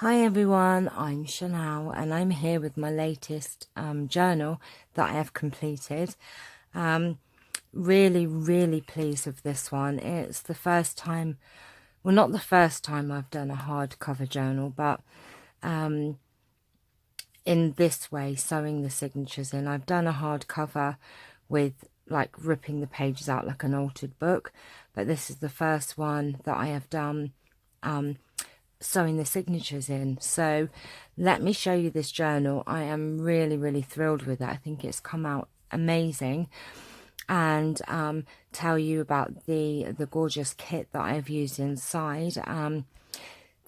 Hi everyone, I'm Chanel and I'm here with my latest journal that I have completed. Really pleased with this one. It's the first time, well, not the first time I've done a hardcover journal, but in this way, sewing the signatures in. I've done a hardcover with like ripping the pages out like an altered book, but this is the first one that I have done sewing the signatures in. So let me show you this journal. I am really thrilled with it. I think it's come out amazing, and tell you about the gorgeous kit that I've used inside.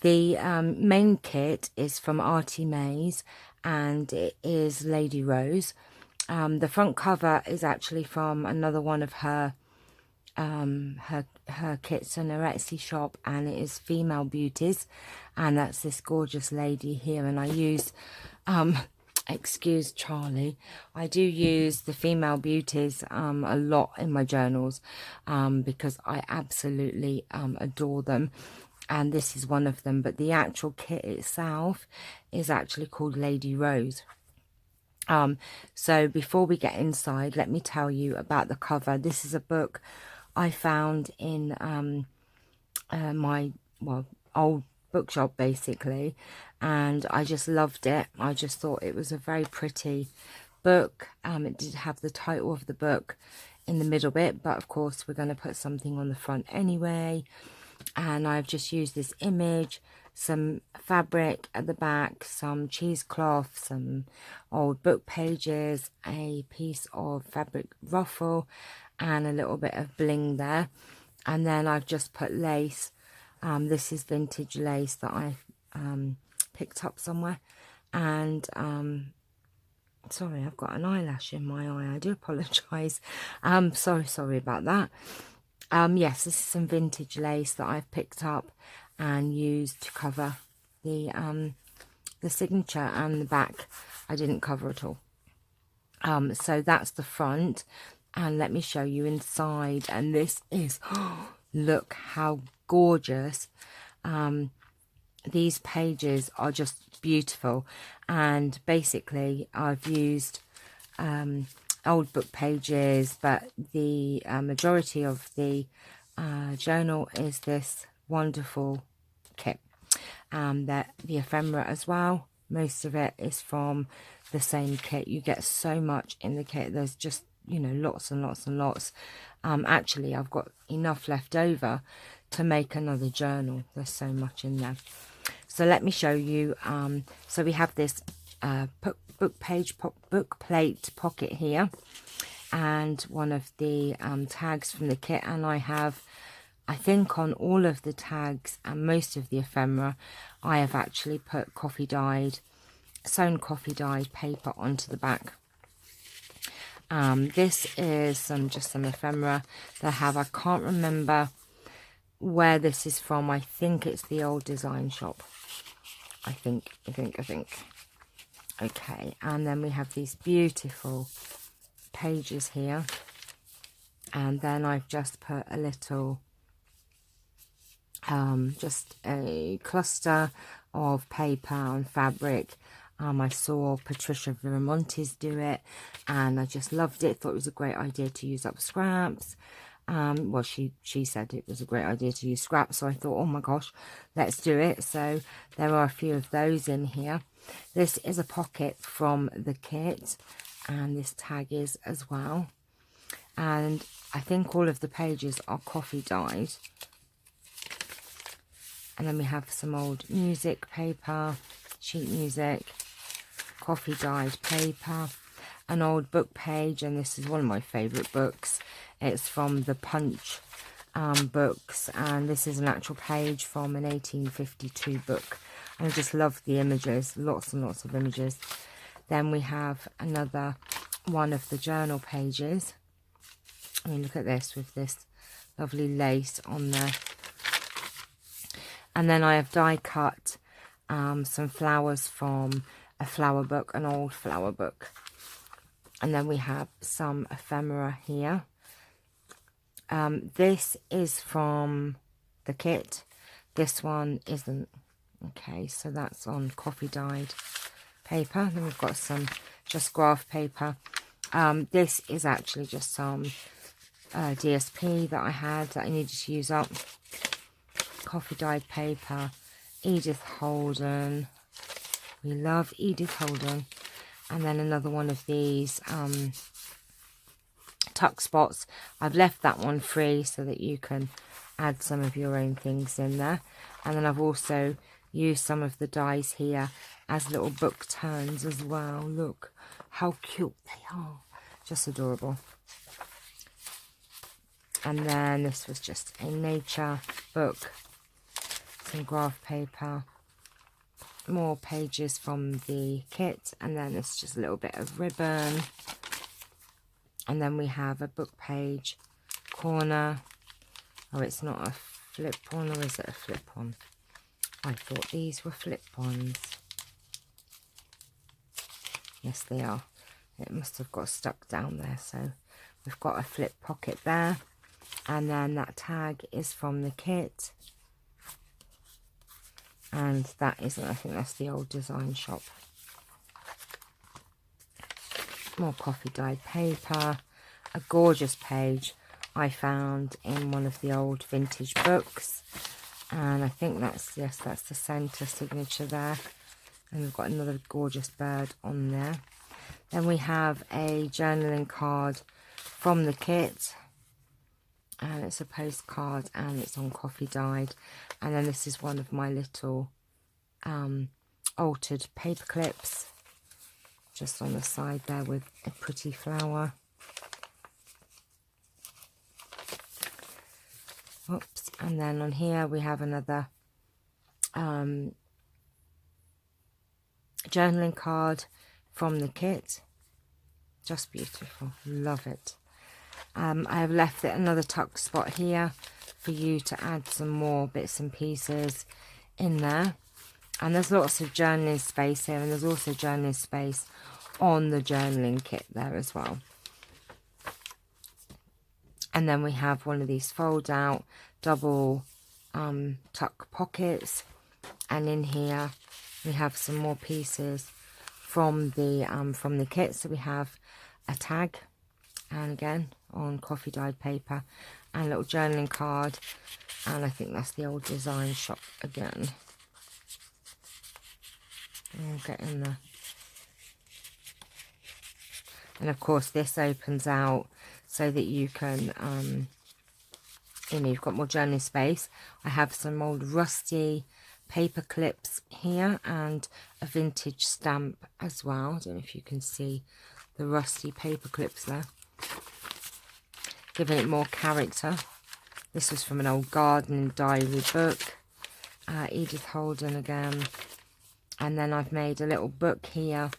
The main kit is from ArtyMaze and it is Lady Rose. The front cover is actually from another one of her kits in her Etsy shop, and it is Female Beauties, and that's this gorgeous lady here. And I use excuse Charlie, I do use the Female Beauties a lot in my journals because I absolutely adore them, and this is one of them. But the actual kit itself is actually called Lady Rose. So before we get inside, let me tell you about the cover. This is a book I found in my old bookshop basically, and I just loved it. I just thought it was a very pretty book. It did have the title of the book in the middle bit, but of course we're going to put something on the front anyway. And I've just used this image, some fabric at the back, some cheesecloth, some old book pages, a piece of fabric ruffle, and a little bit of bling there. And then I've just put lace. This is vintage lace that I picked up somewhere. And sorry, I've got an eyelash in my eye. I do apologise. Sorry about that. Yes, this is some vintage lace that I've picked up and used to cover the signature, and the back I didn't cover at all. So that's the front, and let me show you inside. And this is, look how gorgeous. These pages are just beautiful, and basically I've used old book pages, but the majority of the journal is this wonderful kit. That the ephemera as well, most of it is from the same kit. You get so much in the kit. There's just, you know, lots and lots. Actually, I've got enough left over to make another journal. There's so much in there. So let me show you. So we have this book plate pocket here, and one of the tags from the kit. And I have, I think on all of the tags and most of the ephemera, I have actually put sewn coffee dyed paper onto the back. This is just some ephemera that I have. I can't remember where this is from. I think it's the old design shop. I think. Okay, and then we have these beautiful pages here, and then I've just put a little just a cluster of paper and fabric. I saw Patricia Viramontes do it, and I just loved it. Thought it was a great idea to use up scraps. Well, she said it was a great idea to use scraps, so I thought, oh my gosh, let's do it. So there are a few of those in here. This is a pocket from the kit, and this tag is as well. And I think all of the pages are coffee dyed. And then we have some old music paper, sheet music, coffee dyed paper, an old book page, and this is one of my favourite books. It's from the Punch books, and this is an actual page from an 1852 book. I just love the images, lots and lots of images. Then we have another one of the journal pages. I mean, look at this with this lovely lace on there. And then I have die cut some flowers from a flower book, an old flower book. And then we have some ephemera here. This is from the kit. This one isn't. Okay, so that's on coffee dyed paper. Then we've got some just graph paper. This is actually just some DSP that I had that I needed to use up. Coffee dyed paper, Edith Holden. We love Edith Holden. And then another one of these tuck spots. I've left that one free so that you can add some of your own things in there. And then I've also used some of the dies here as little book turns as well. Look how cute they are. Just adorable. And then this was just a nature book. Some graph paper. More pages from the kit. And then it's just a little bit of ribbon. And then we have a book page corner. Oh, it's not a flip-on, or is it a flip-on? I thought these were flip-ons. Yes, they are. It must have got stuck down there. So we've got a flip pocket there. And then that tag is from the kit. And that isn't, I think that's the old design shop. More coffee dyed paper. A gorgeous page I found in one of the old vintage books. And I think that's, yes, that's the centre signature there. And we've got another gorgeous bird on there. Then we have a journaling card from the kit. And it's a postcard and it's on coffee dyed. And then this is one of my little altered paper clips. Just on the side there with a pretty flower. Oops. And then on here we have another journaling card from the kit. Just beautiful. Love it. I have left it another tuck spot here for you to add some more bits and pieces in there. And there's lots of journaling space here, and there's also journaling space on the journaling kit there as well. And then we have one of these fold out double tuck pockets, and in here we have some more pieces from the kit. So we have a tag, and again on coffee dyed paper, and a little journaling card, and I think that's the old design shop again. We'll get in there. And of course this opens out so that you can you know, you've got more journaling space. I have some old rusty paper clips here and a vintage stamp as well. I don't know if you can see the rusty paper clips there, giving it more character. This was from an old gardening diary book. Edith Holden again. And then I've made a little book here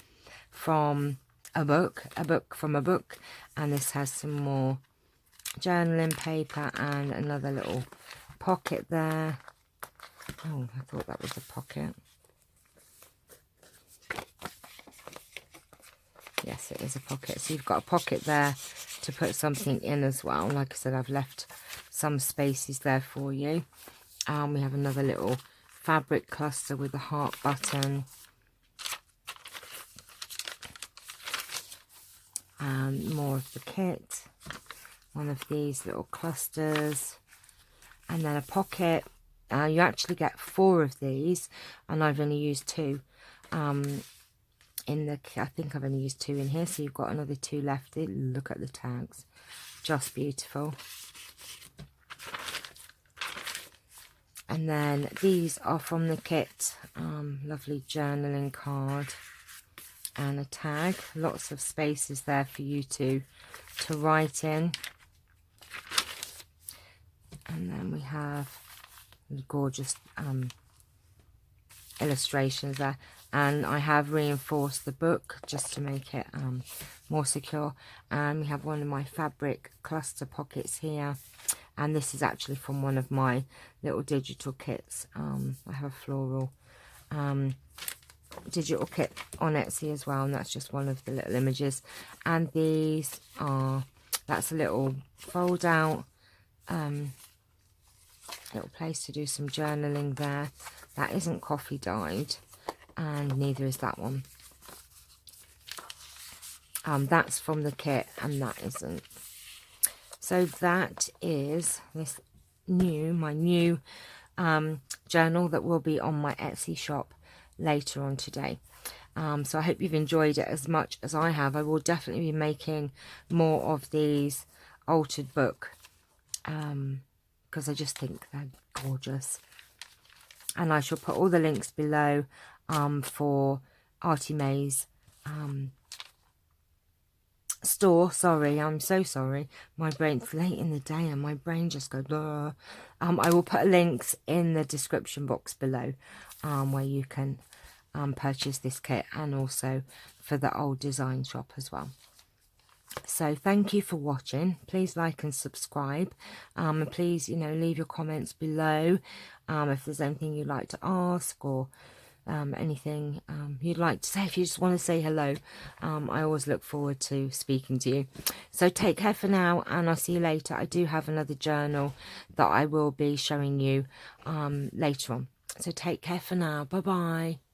from a book from a book. And this has some more journaling paper and another little pocket there. Oh, I thought that was a pocket. Yes, it is a pocket. So you've got a pocket there to put something in as well. Like I said, I've left some spaces there for you. We have another little fabric cluster with a heart button. And more of the kit. One of these little clusters. And then a pocket. You actually get 4 of these, and I've only used 2. I think I've only used 2 in here, so you've got another 2 left. Look at the tags. Just beautiful. And then these are from the kit. Lovely journaling card and a tag. Lots of spaces there for you to write in. And then we have gorgeous illustrations there. And I have reinforced the book just to make it more secure. And we have one of my fabric cluster pockets here. And this is actually from one of my little digital kits. I have a floral digital kit on Etsy as well. And that's just one of the little images. And these are, that's a little fold out little place to do some journaling there. That isn't coffee dyed, and neither is that one. That's from the kit, and that isn't. So that is this my new journal that will be on my Etsy shop later on today. So I hope you've enjoyed it as much as I have. I will definitely be making more of these altered book, because I just think they're gorgeous. And I shall put all the links below for ArtyMaze store. Sorry, I'm so sorry. My brain's late in the day and my brain just goes blah. I will put links in the description box below where you can purchase this kit, and also for the old design shop as well. So thank you for watching. Please like and subscribe, and please, you know, leave your comments below if there's anything you'd like to ask, or anything you'd like to say. If you just want to say hello, I always look forward to speaking to you. So take care for now, and I'll see you later. I do have another journal that I will be showing you later on. So take care for now. Bye bye.